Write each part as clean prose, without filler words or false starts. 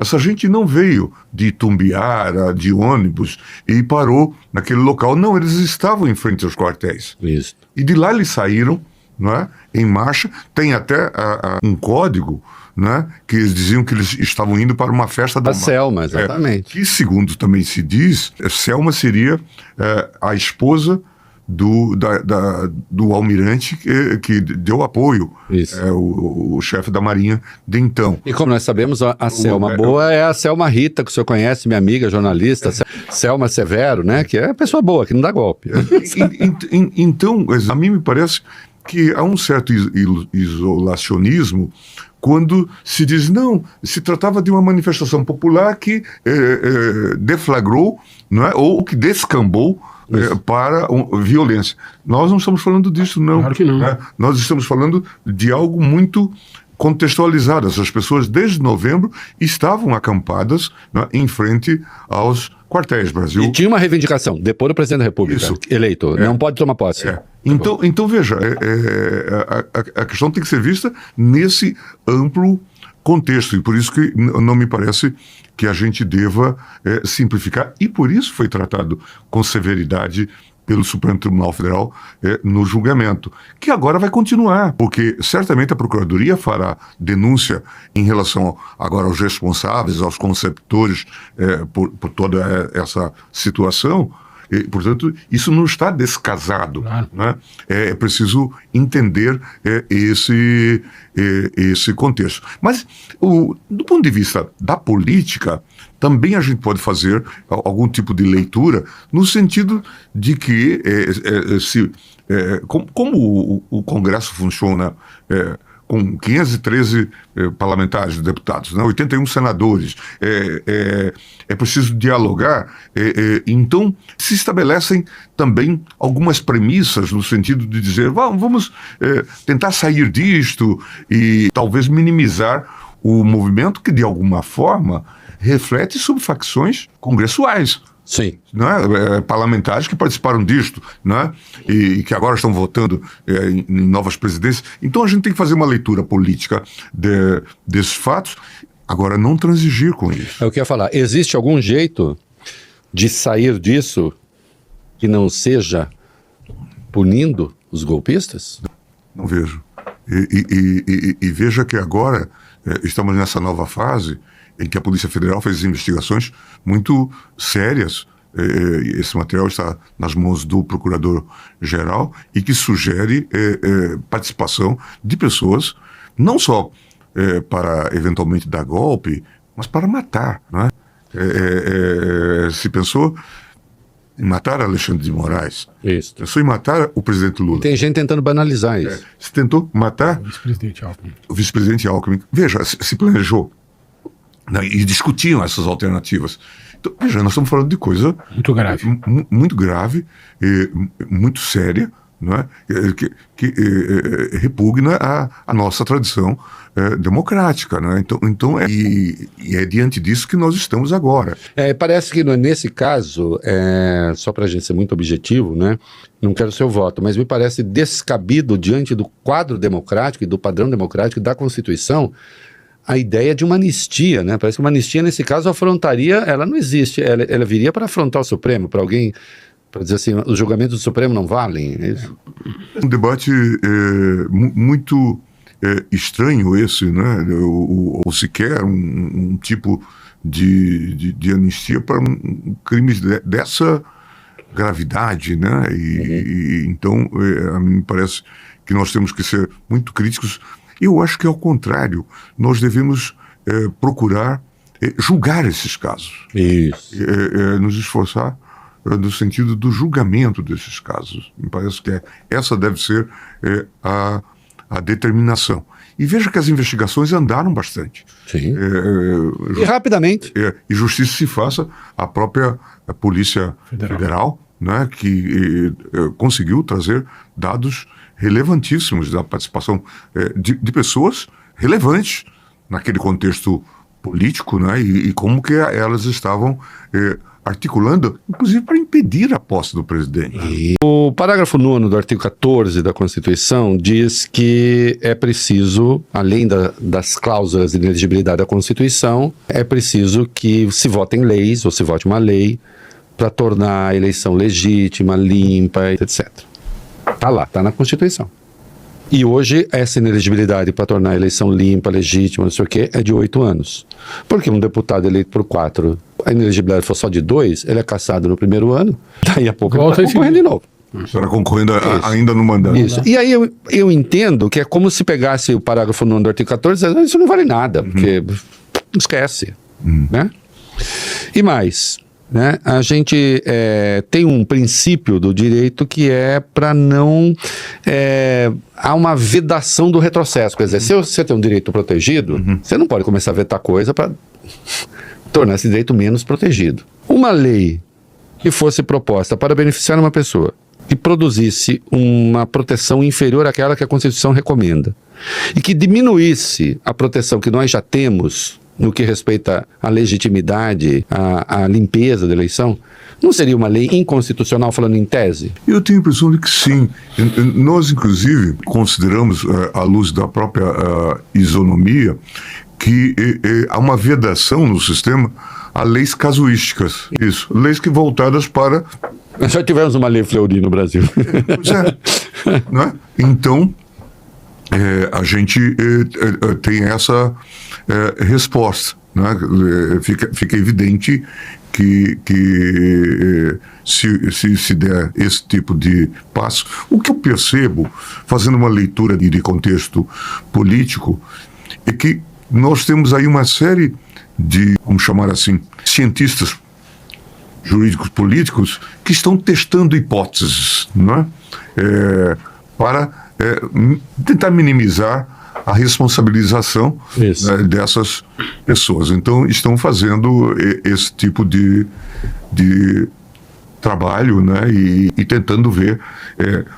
essa gente não veio de Itumbiara, de ônibus, e parou naquele local. Não, eles estavam em frente aos quartéis. Isso. E de lá eles saíram, não é, em marcha. Tem até um código, né, que eles diziam que eles estavam indo para uma festa da Selma, exatamente. que, segundo também se diz, Selma seria a esposa do almirante que deu apoio, o chefe da Marinha de então. E como nós sabemos, a Selma boa é a Selma Rita, que o senhor conhece, minha amiga jornalista, Selma Severo, né, que é pessoa boa, que não dá golpe. Então, a mim me parece que há um certo isolacionismo quando se diz, não, se tratava de uma manifestação popular que deflagrou, não é, ou que descambou para violência. Nós não estamos falando disso, não. Claro que não. Nós estamos falando de algo muito contextualizado. Essas pessoas, desde novembro, estavam acampadas, né, em frente aos quartéis Brasil. E tinha uma reivindicação, depor o presidente da República, eleito, não pode tomar posse. Então veja, a questão tem que ser vista nesse amplo contexto, e por isso que não me parece que a gente deva simplificar, e por isso foi tratado com severidade pelo Supremo Tribunal Federal no julgamento, que agora vai continuar, porque certamente a Procuradoria fará denúncia em relação agora aos responsáveis, aos conceptores por toda essa situação. E, portanto, isso não está descasado. Claro. Né? É preciso entender esse contexto. Mas, do ponto de vista da política, também a gente pode fazer algum tipo de leitura no sentido de que, como o Congresso funciona com 513 parlamentares, deputados, né, 81 senadores, é preciso dialogar, então se estabelecem também algumas premissas no sentido de dizer, vamos tentar sair disto e talvez minimizar o movimento que de alguma forma reflete sobre facções congressuais. Sim. Né? Parlamentares que participaram disto, né? E que agora estão votando em novas presidências. Então a gente tem que fazer uma leitura política desses fatos, agora não transigir com isso. É o que eu ia falar. Existe algum jeito de sair disso que não seja punindo os golpistas? Não vejo. E veja que agora estamos nessa nova fase em que a Polícia Federal fez investigações muito sérias. Esse material está nas mãos do Procurador-Geral e que sugere participação de pessoas, não só para eventualmente dar golpe, mas para matar. Né? Se pensou em matar Alexandre de Moraes, isso. Pensou em matar o presidente Lula. E tem gente tentando banalizar isso. Se tentou matar o vice-presidente Alckmin. Veja, se planejou. Né, e discutiam essas alternativas. Então, veja, nós estamos falando de coisa muito grave, muito grave, muito séria, não é? que repugna a nossa tradição democrática. Né? Então é diante disso que nós estamos agora. Parece que nesse caso, só para a gente ser muito objetivo, né? Não quero seu voto, mas me parece descabido diante do quadro democrático e do padrão democrático da Constituição a ideia de uma anistia, né? Parece que uma anistia, nesse caso, afrontaria, ela não existe, ela viria para afrontar o Supremo, para alguém, para dizer assim, os julgamentos do Supremo não valem, é isso? Um debate muito estranho esse, né? Ou sequer um tipo de anistia para crimes dessa gravidade, né? Então, a mim me parece que nós temos que ser muito críticos. Eu acho que, ao contrário, nós devemos procurar julgar esses casos. Isso. Nos esforçar no sentido do julgamento desses casos. Me parece que essa deve ser a determinação. E veja que as investigações andaram bastante. Sim. E rapidamente. E justiça se faça a própria Polícia Federal, né, que conseguiu trazer dados relevantíssimos da participação de pessoas relevantes naquele contexto político, né, e como que elas estavam articulando, inclusive, para impedir a posse do presidente. O parágrafo 9º do artigo 14 da Constituição diz que é preciso, além das cláusulas de inelegibilidade da Constituição, é preciso que se votem leis, ou se vote uma lei, para tornar a eleição legítima, limpa, etc. Está lá, está na Constituição. E hoje, essa inelegibilidade para tornar a eleição limpa, legítima, não sei o quê, é de 8 anos. Porque um deputado eleito por 4, a inelegibilidade for só de 2, ele é cassado no primeiro ano, daí a pouco ele está concorrendo de novo. Será concorrendo ainda no mandato. Isso. E aí eu entendo que é como se pegasse o parágrafo 9 do artigo 14 e dizendo, isso não vale nada, porque esquece. Né? E mais, né? A gente tem um princípio do direito que é para não... há uma vedação do retrocesso. Quer dizer, se você tem um direito protegido, você não pode começar a vetar coisa para tornar esse direito menos protegido. Uma lei que fosse proposta para beneficiar uma pessoa que produzisse uma proteção inferior àquela que a Constituição recomenda e que diminuísse a proteção que nós já temos no que respeita à legitimidade, à limpeza da eleição, não seria uma lei inconstitucional, falando em tese? Eu tenho a impressão de que sim. Nós, inclusive, consideramos, à luz da própria isonomia, que há uma vedação no sistema a leis casuísticas. Isso, leis que voltadas para... Nós já tivemos uma lei Fleury no Brasil. Pois é. Né? Então, a gente tem essa resposta. Né? Fica evidente que se der esse tipo de passo, o que eu percebo, fazendo uma leitura de contexto político, é que nós temos aí uma série de, vamos chamar assim, cientistas jurídicos políticos que estão testando hipóteses, não é? Para tentar minimizar a responsabilização dessas pessoas. Então, estão fazendo esse tipo de trabalho, né? E tentando ver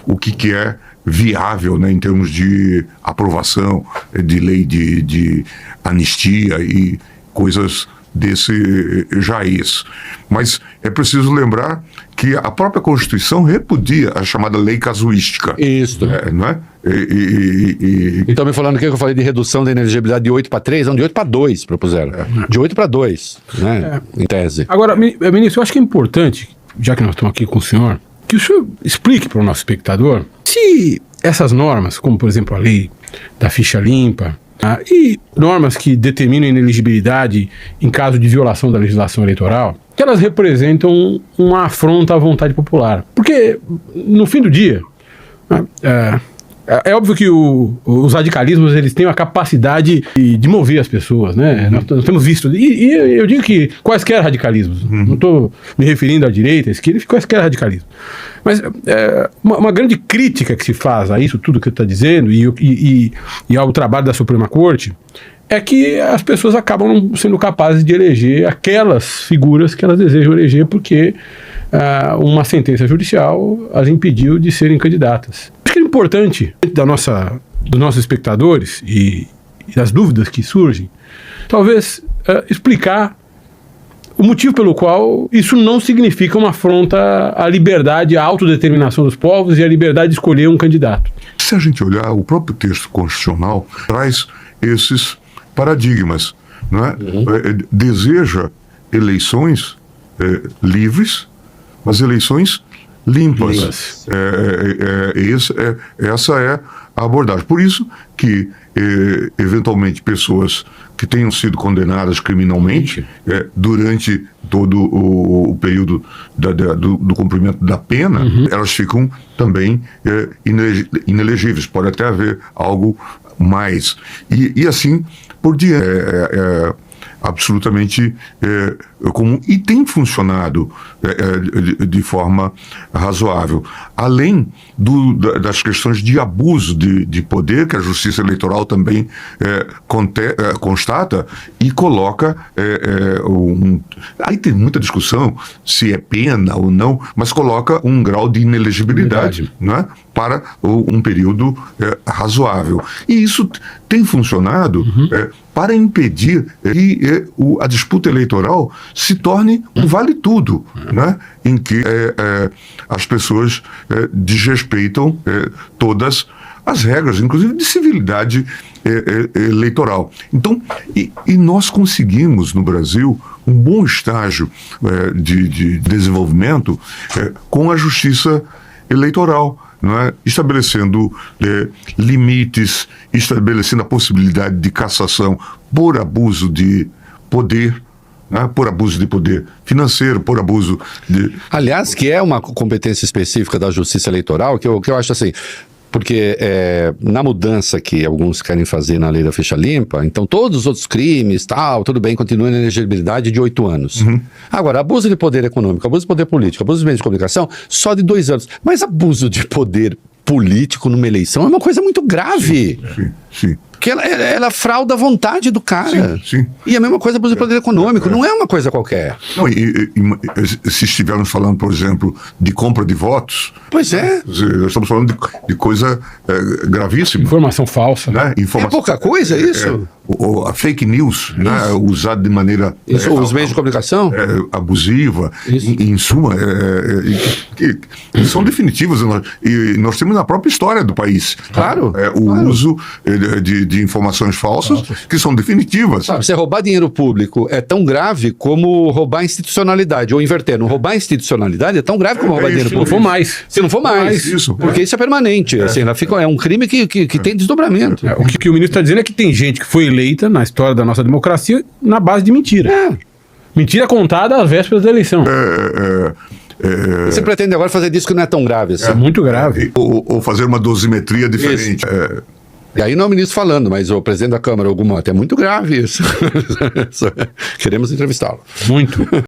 o que é viável, né, em termos de aprovação de lei de anistia e coisas desse jaiz. Mas é preciso lembrar que a própria Constituição repudia a chamada lei casuística. Isso. Não é? Então, me falando que eu falei de redução da inelegibilidade de 8 para 3, não, de 8 para 2 propuseram. De 8 para 2, né, em tese. Agora, ministro, eu acho que é importante, já que nós estamos aqui com o senhor, que o senhor explique para o nosso espectador se essas normas, como por exemplo a lei da ficha limpa, e normas que determinam a inelegibilidade em caso de violação da legislação eleitoral, que elas representam uma afronta à vontade popular. Porque, no fim do dia, é óbvio que os radicalismos eles têm a capacidade de mover as pessoas, né? Nós temos visto, e eu digo que quaisquer radicalismos, não estou me referindo à direita, à esquerda, quaisquer radicalismo. Mas uma grande crítica que se faz a isso tudo que você está dizendo e ao trabalho da Suprema Corte é que as pessoas acabam não sendo capazes de eleger aquelas figuras que elas desejam eleger porque uma sentença judicial as impediu de serem candidatas. Acho que é importante dos nossos espectadores e das dúvidas que surgem, talvez explicar o motivo pelo qual isso não significa uma afronta à liberdade, à autodeterminação dos povos e à liberdade de escolher um candidato. Se a gente olhar, o próprio texto constitucional traz esses paradigmas, não é? Deseja eleições livres, mas eleições limpas. Essa é a abordagem. Por isso que, eventualmente, pessoas que tenham sido condenadas criminalmente durante todo o período do cumprimento da pena, elas ficam também inelegíveis. Pode até haver algo mais. E assim por diante. Absolutamente comum e tem funcionado de forma razoável. Além das questões de abuso de poder, que a Justiça Eleitoral também constata e coloca aí tem muita discussão se é pena ou não, mas coloca um grau de inelegibilidade, não é? para um período razoável. E isso tem funcionado para impedir que a disputa eleitoral se torne um vale-tudo, né? Em que as pessoas desrespeitam todas as regras, inclusive de civilidade eleitoral. Então, e nós conseguimos no Brasil um bom estágio de desenvolvimento com a justiça eleitoral, não é? Estabelecendo limites, estabelecendo a possibilidade de cassação por abuso de poder, né? Por abuso de poder financeiro, por abuso de... Aliás, que é uma competência específica da justiça eleitoral, que eu acho assim... Porque na mudança que alguns querem fazer na lei da ficha limpa, então todos os outros crimes, tudo bem, continua na elegibilidade de 8 anos. Uhum. Agora, abuso de poder econômico, abuso de poder político, abuso de meios de comunicação, só de 2 anos. Mas abuso de poder político numa eleição é uma coisa muito grave. Sim. Porque ela frauda a vontade do cara. Sim. E a mesma coisa abuso de poder econômico, não é uma coisa qualquer. Não, se estivermos falando, por exemplo, de compra de votos... Pois é. Nós estamos falando de coisa gravíssima. Informação falsa. Né? É pouca coisa isso? A fake news, né? Usada de maneira... Os meios de comunicação? Abusiva. Em suma, que são definitivas. E nós temos na própria história do país. Claro. Uso de informações falsas que são definitivas. Sabe, você roubar dinheiro público é tão grave como roubar institucionalidade, ou invertendo, roubar institucionalidade é tão grave como roubar dinheiro público. Se não for mais. Se não for mais. Isso. Porque isso é permanente. Assim, é um crime que tem desdobramento. O que o ministro está dizendo é que tem gente que foi eleita na história da nossa democracia na base de mentira. Mentira contada às vésperas da eleição. Você pretende agora fazer disso que não é tão grave assim? É muito grave. Ou fazer uma dosimetria diferente. E aí não é o ministro falando, mas o presidente da Câmara, Hugo Motta, é muito grave isso. Queremos entrevistá-lo. Muito.